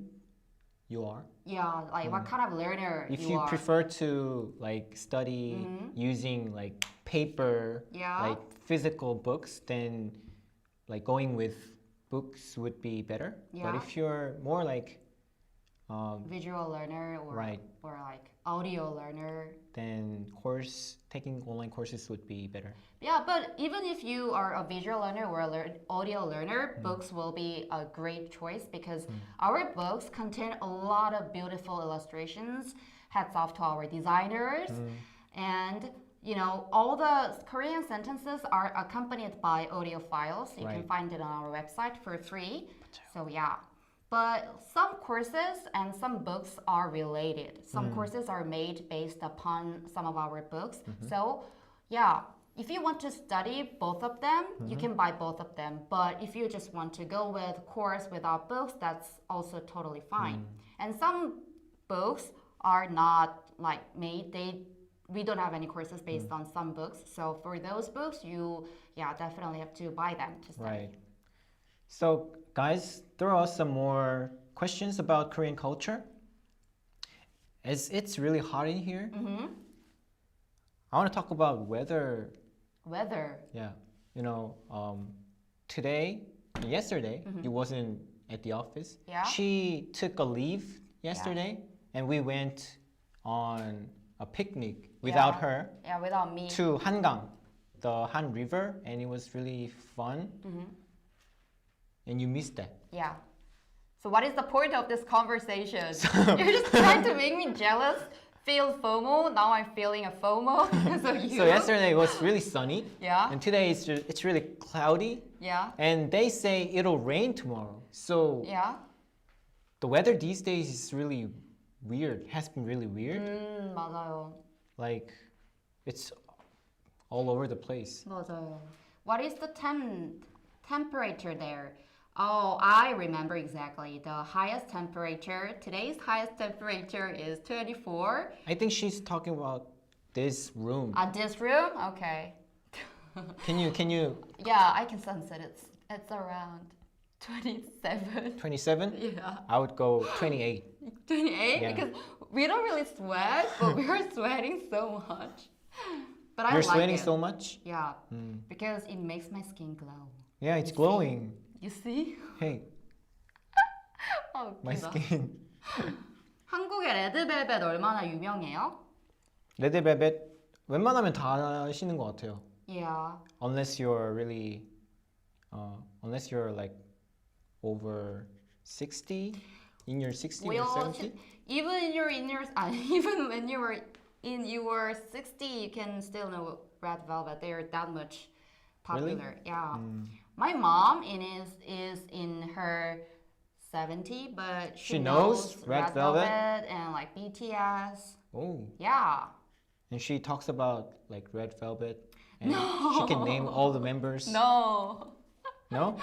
you are. Yeah, like what kind of learner If you you are. prefer to like study using like paper, Yeah. like physical books, then like going with books would be better. But Yeah. if you're more like Visual learner or Right. or like audio learner. then taking online courses would be better. Yeah, but even if you are a visual learner or audio learner, books will be a great choice because our books contain a lot of beautiful illustrations. Hats off to our designers. And you know, all the Korean sentences are accompanied by audio files. You can Right. find it on our website for free. So yeah. But some courses and some books are related. Some courses are made based upon some of our books. So, yeah, if you want to study both of them, you can buy both of them. But if you just want to go with course without books, that's also totally fine. And some books are not like made. We don't have any courses based on some books. So for those books, you definitely have to buy them to study. Right. So guys, throw us some more questions about Korean culture. As it's really hot in here, I want to talk about weather. Weather. Yeah, you know, yesterday, you wasn't at the office. Yeah. She took a leave yesterday, and we went on a picnic without her Yeah, without me. to Hangang, the Han River, and it was really fun. And you missed that. Yeah. So what is the point of this conversation? You're just trying to make me jealous feel FOMO. Now I'm feeling a FOMO because of you. So yesterday it was really sunny. Yeah. And today it's really cloudy. Yeah. And they say it'll rain tomorrow. So Yeah. the weather these days is really weird. Has been really weird. 맞아요. Like it's all over the place. 맞아요. What is the temperature there? Oh, I remember exactly. The highest temperature, today's highest temperature is 24. I think she's talking about this room. At this room? Okay. Can you Yeah, I can sense it. It's around 27. 27? Yeah. I would go 28. 28? Yeah. Because we don't really sweat, but we are sweating so much. But I You're like sweating it. so much? Yeah, because it makes my skin glow. Yeah, it's You see? glowing. You see? Hey, 아, my 웃기다. skin. 한국의 레드벨벳 얼마나 유명해요? 레드벨벳 웬만하면 다 아시는 것 같아요. Yeah. Unless you're really, unless you're like over 60, in your 60 We or all 70. even even when you were in your 60, you can still know red velvet. They're that much popular. Really? Yeah. My mom is in her 70, but She knows Red Velvet? and like BTS. Oh, Yeah. and she talks about like Red Velvet, and No. she can name all the members. No. No?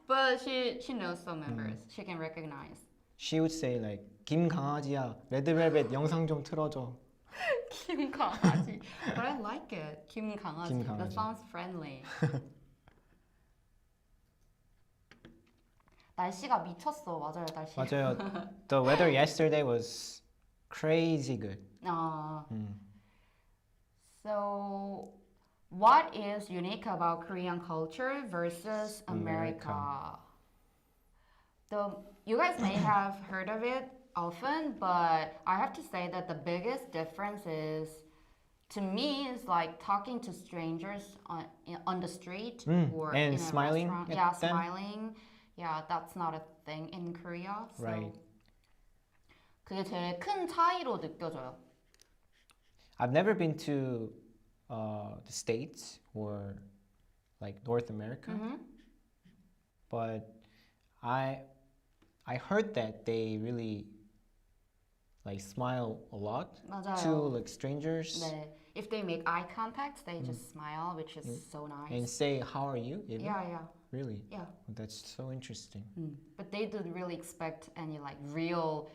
But she knows some members. She can recognize. She would say like 김강아지야, 레드벨벳 영상 좀 틀어줘. 김강아지. But I like it. 김강아지. 김강아지. That sounds friendly. 날씨가 미쳤어. 맞아요, 날씨. 맞아요. The weather yesterday was crazy good. So, what is unique about Korean culture versus America? You guys may have heard of it often, but I have to say that the biggest difference is, to me, is like talking to strangers on the street or and in a smiling restaurant. at Yeah, them? smiling. Yeah, that's not a thing in Korea. So Right. 그게 제일 큰 차이로 느껴져요. I've never been to the States or like North America, but I heard that they really like smile a lot 맞아요. to like strangers 네. If they make eye contact, they just smile, which is so nice. and say how are you? Even? Yeah. Really? Yeah. That's so interesting. But they don't really expect any like real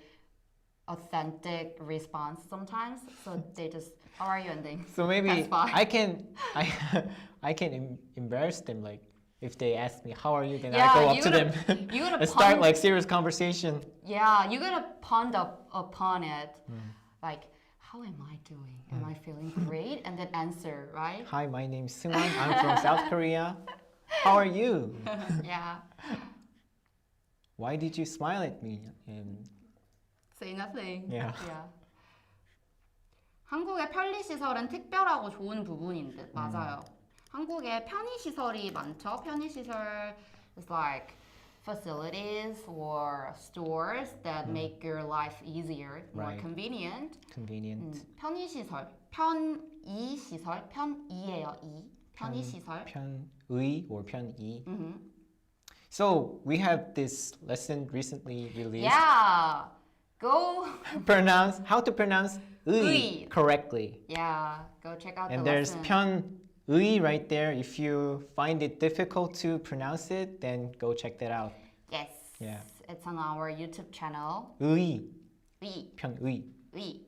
authentic response sometimes. So they just, how are you? And they So maybe pass by. I can embarrass them, like if they ask me how are you, then Yeah, I go up you to gotta- them you gotta and start pun- like serious conversation. Yeah, you're gonna pond up upon it. Like, how am I doing? Am I feeling great? And then answer, right? Hi, my name's Seungwon. I'm from South Korea. How are you? Yeah. Why did you smile at me? And Say nothing. Yeah. 한국의 편리시설은 특별하고 좋은 부분인 듯. 맞아요. 한국에 편의시설이 많죠. 편의시설 is like facilities or stores that make your life easier, more Right. convenient. convenient. 편의시설, 편의시설, 편이에요. 이 편의시설. 편의 or 편이. So we have this lesson recently released. Yeah, go. Pronounce how to pronounce 의 의. correctly. Yeah, go check out And the there's lesson. 편의 right there. If you find it difficult to pronounce it, then go check that out. Yes. Yeah. It's on our YouTube channel. 의, 의. 편의. 의.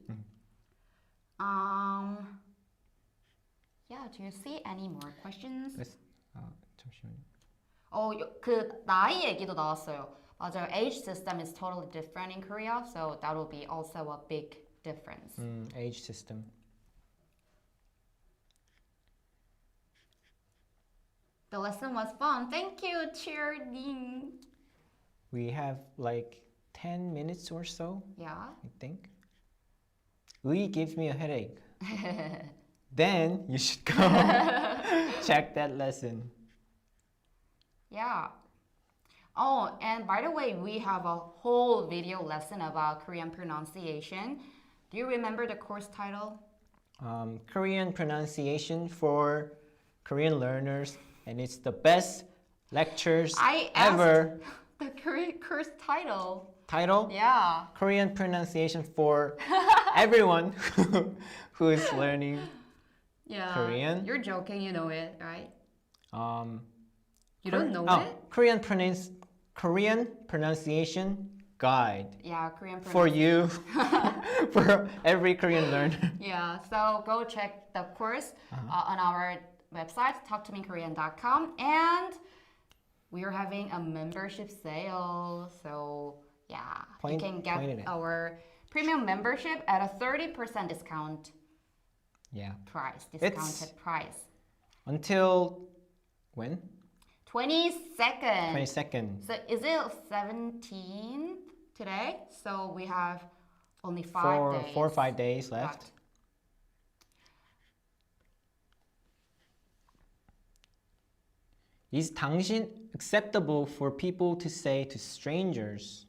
Yeah, do you see any more questions? Let's, 잠시만요. 그 나이 얘기도 나왔어요. 맞아요. Age system is totally different in Korea, so that will be also a big difference. Age system. The lesson was fun. Thank you, cheering. We have like 10 minutes or so, Yeah. I think. 의 gives me a headache. Then you should go check that lesson. Yeah. Oh, and by the way, we have a whole video lesson about Korean pronunciation. Do you remember the course title? Korean pronunciation for Korean learners, and it's the best lectures I asked ever. the course title. Title? Yeah. Korean pronunciation for everyone who is learning Yeah. Korean. You're joking, you know it, right? You Kor- don't know oh, it? Korean pronunciation guide Yeah, Korean for you, for every Korean learner. Yeah, so go check the course on our website, talktomeinkorean.com, and we are having a membership sale. So yeah, you can get our premium membership at a 30% discount. Yeah. Discounted price. Until when? 22nd. 22nd. So is it 17th today? So we have only 5 days. 4 or 5 days left. Is 당신 acceptable for people to say to strangers?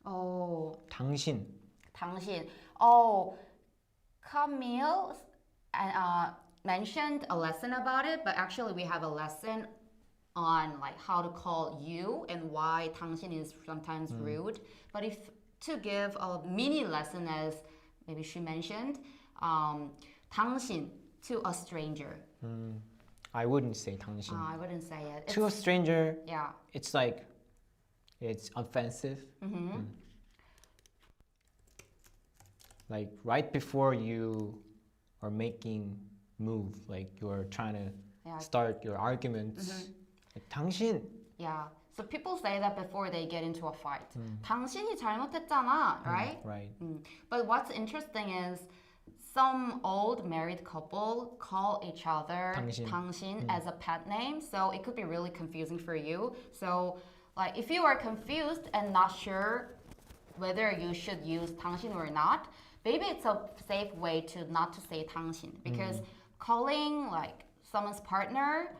Oh, 당신. Oh, Camille mentioned a lesson about it, but actually we have a lesson on like how to call you and why 당신 is sometimes rude. But if to give a mini lesson, as maybe she mentioned, 당신 to a stranger. I wouldn't say 당신. I wouldn't say it. To a stranger, Yeah. it's like, it's offensive. Like right before you are making move, like you're trying to start your arguments. Like, 당신. Yeah. So people say that before they get into a fight. 당신이 잘못했잖아, right? Right. But what's interesting is some old married couple call each other 당신 as a pet name, so it could be really confusing for you. So like if you are confused and not sure whether you should use 당신 or not, maybe it's a safe way to not to say 당신, because calling like someone's partner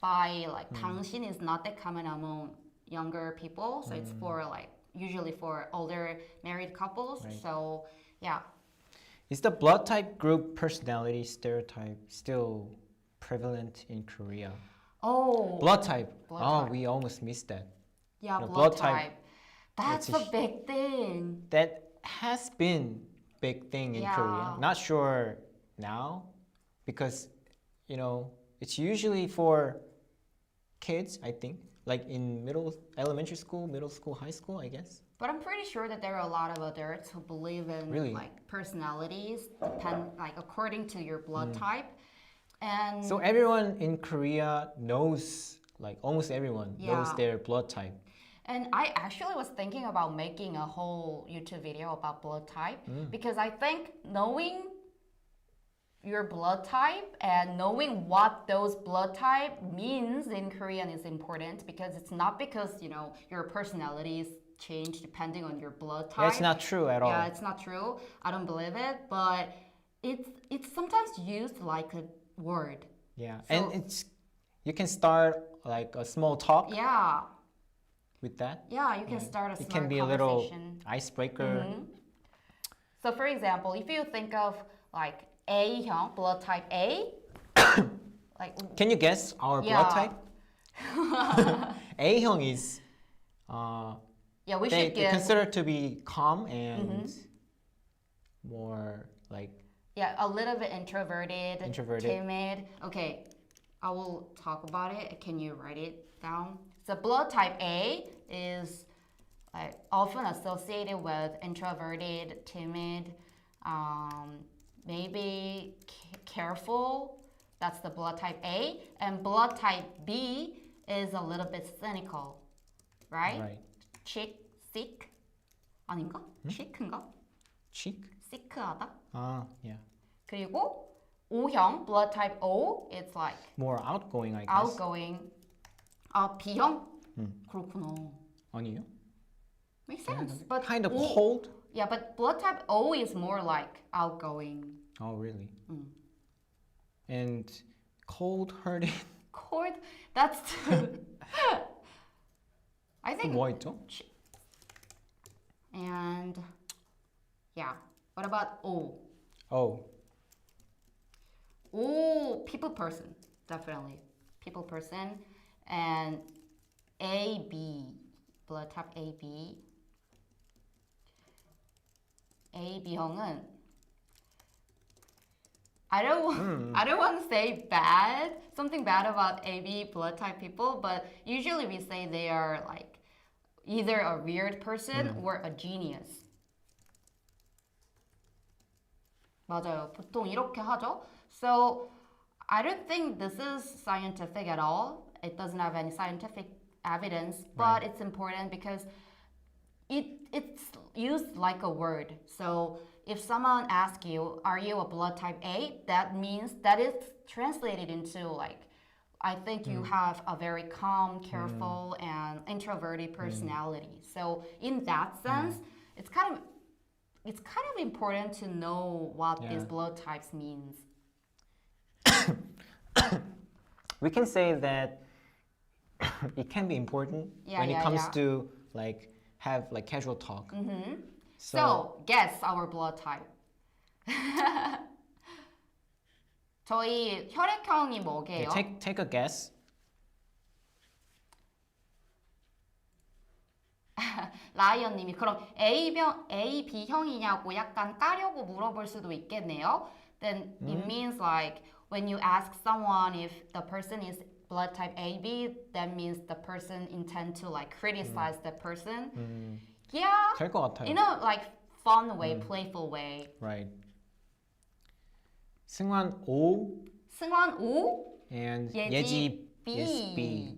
by like 당신 is not that common among younger people, so it's for like usually for older married couples. Right. So yeah. Is the blood type group personality stereotype still prevalent in Korea? Oh, Blood type. Blood We almost missed that. yeah, the blood blood type, type. That's it's a big thing. That has been big thing in Korea. Not sure now, because it's usually for kids, I think, like in elementary school, middle school, high school, I guess. But I'm pretty sure that there are a lot of adults who believe in Really? like personalities like according to your blood type. And So everyone in Korea knows, like almost everyone knows their blood type. And I actually was thinking about making a whole YouTube video about blood type, because I think knowing your blood type and knowing what those blood type means in Korean is important, because it's not because your personalities change depending on your blood type. That's not true at all. Yeah, it's not true. I don't believe it, but it's sometimes used like a word. Yeah, So- and you can start like a small talk Yeah. with that. Yeah, you can start a It smart can be a little conversation. icebreaker. So for example, if you think of like A형, blood type A, like Can you guess our Yeah. blood type? A형 is yeah, we they should give consider to be calm and more like a little bit introverted, Introverted. timid. Okay, I will talk about it. Can you write it down? So blood type A is like often associated with introverted, timid, maybe careful. That's the blood type A. And blood type B is a little bit cynical, right? right sick 아닌가? sick인가? cheek. sick하다. Yeah. 그리고 O형, blood type O, it's like More outgoing, I guess. outgoing. B형? 그렇구나. 아니에요? Makes sense. But Kind of O- cold. Yeah, but blood type O is more like outgoing. Oh, really? And cold-hearted. Cold? That's I think 뭐 있죠? and yeah. What about O? O. O, people person, definitely. People person. And AB, blood type AB. AB형은 I don't want to say bad, something bad about AB blood type people, but usually we say they are like either a weird person or a genius. 맞아요. 보통 이렇게 하죠. So I don't think this is scientific at all. It doesn't have any scientific evidence, but it's important because it's used like a word. So if someone asks you, are you a blood type A? That means that is translated into like, I think you have a very calm, careful, and introverted personality. So in that sense, it's kind of important to know what these blood types means. We can say that it can be important when it comes to like have like casual talk. So guess our blood type. 저희 혈액형이 뭐게요? Take a guess. 라이언님이 그럼 A, B형이냐고 약간 까려고 물어볼 수도 있겠네요. Then it means like when you ask someone if the person is blood type AB, that means the person intend to like criticize the person. Yeah. 될 것 같아요. In a like fun way, playful way. Right. 승환 O 승환 O, and 예지 B. is B.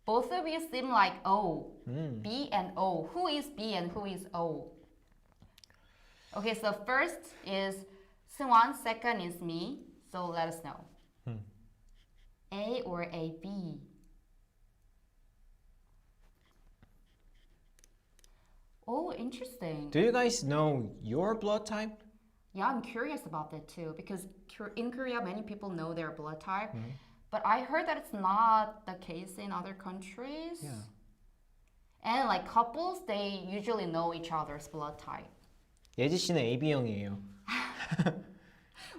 Both of you seem like O. B and O. Who is B and who is O? Okay, so first is 승환, second is me. So let us know. A or AB? Oh, interesting. Do you guys know your blood type? Yeah, I'm curious about that too because in Korea, many people know their blood type. But I heard that it's not the case in other countries. Yeah. And like couples, they usually know each other's blood type. 예지 씨는 AB형이에요.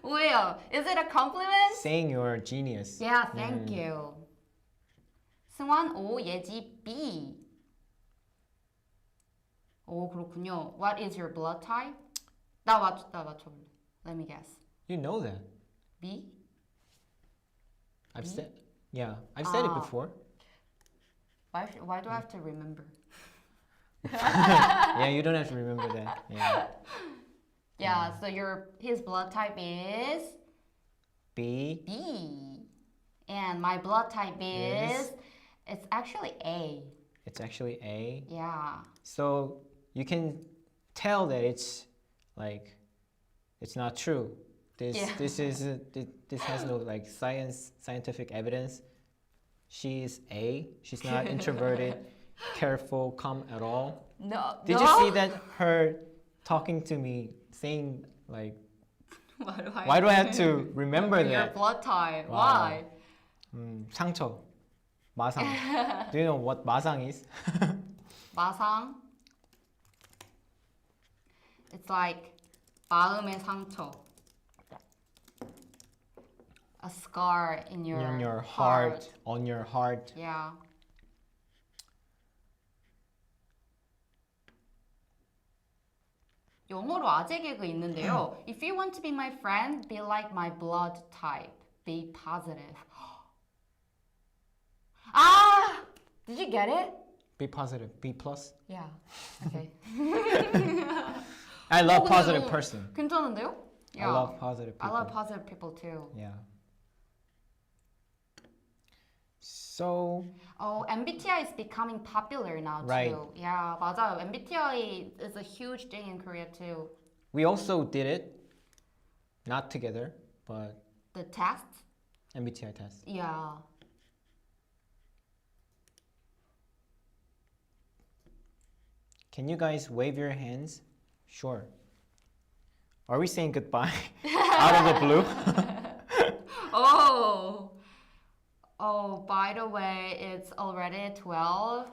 왜요? Is it a compliment? Saying you're a genius. Yeah, thank you. 승환 O, 예지 B. 오, 그렇군요. What is your blood type? 나 맞춰볼래. Let me guess. You know that. B? I've said it before. Why do I have to remember? Yeah, you don't have to remember that. Yeah. Yeah, so his blood type is B. B. And my blood type is it's actually A. It's actually A. Yeah. So you can tell that it's like it's not true. This has no like scientific evidence. She is A. She's not introverted, careful, calm at all. No. Did you see that her talking to me saying like why do I have to remember your that? blood type? Wow. Why? 상처. 마상. Do you know what 마상 is? 마상? It's like 마음의 상처. A scar in your heart. On your heart. Yeah. 영어로 아재 개그 있는데요. If you want to be my friend, be like my blood type. Be positive. Ah! Did you get it? Be positive. B plus. Yeah. Okay. I love 근데 positive 너무 person. 괜찮은데요? I love positive I people. love positive people too. Yeah. So Oh, MBTI is becoming popular now too. Right. Yeah, 맞아요. MBTI is a huge thing in Korea too. we also did it, not together, but The test? MBTI test. Yeah. Can you guys wave your hands? Sure. Are we saying goodbye out of the blue? Oh. Oh, by the way, it's already 12.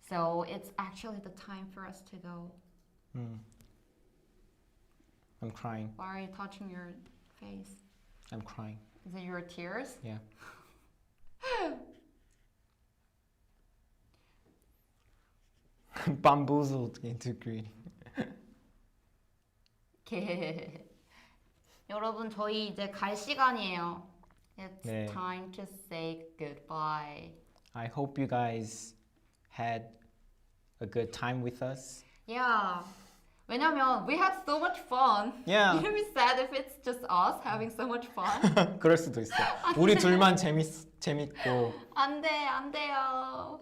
So it's actually the time for us to go. I'm crying. Why are you touching your face? I'm crying. Is it your tears? Yeah. Bamboozled into greeting. 여러분 저희 이제 갈 시간이에요. It's 네. time to say goodbye. I hope you guys had a good time with us. Yeah. 왜냐면 we had so much fun. Yeah. It would be sad if it's just us having so much fun. 그럴 수도 있어. 우리 둘만 재밌고. 안 돼요.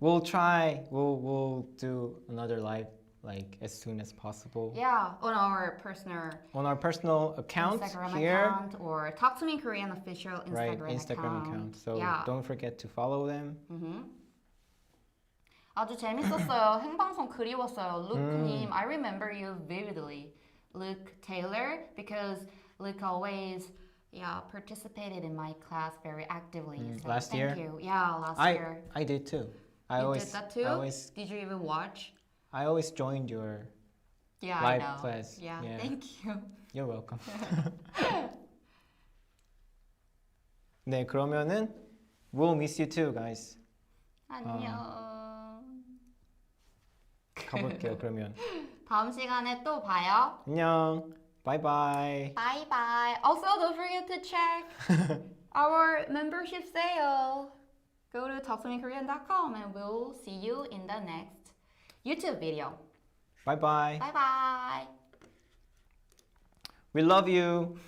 We'll try. We'll do another live like as soon as possible. Yeah, on our personal On our personal account Instagram here, account or Talk to Me in Korean official Instagram right? account. Instagram account. So yeah. don't forget to follow them. 아주 재밌었어요. 행방송 그리웠어요. Luke님, I remember you vividly. Luke Taylor, because Luke always participated in my class very actively. So Last thank year? you. Yeah, last year. I did too. You did that too? I Did you even watch? always joined your Yeah, live I know. class. Yeah, Yeah. thank you. You're welcome. 네, 그러면은 we'll miss you too, guys. 안녕. 가볼게요, 그러면. 다음 시간에 또 봐요. 안녕. Bye bye. Bye bye. Also, don't forget to check our membership sale. Go to talktomekorean.com and we'll see you in the next YouTube video. Bye bye. Bye bye. We love you.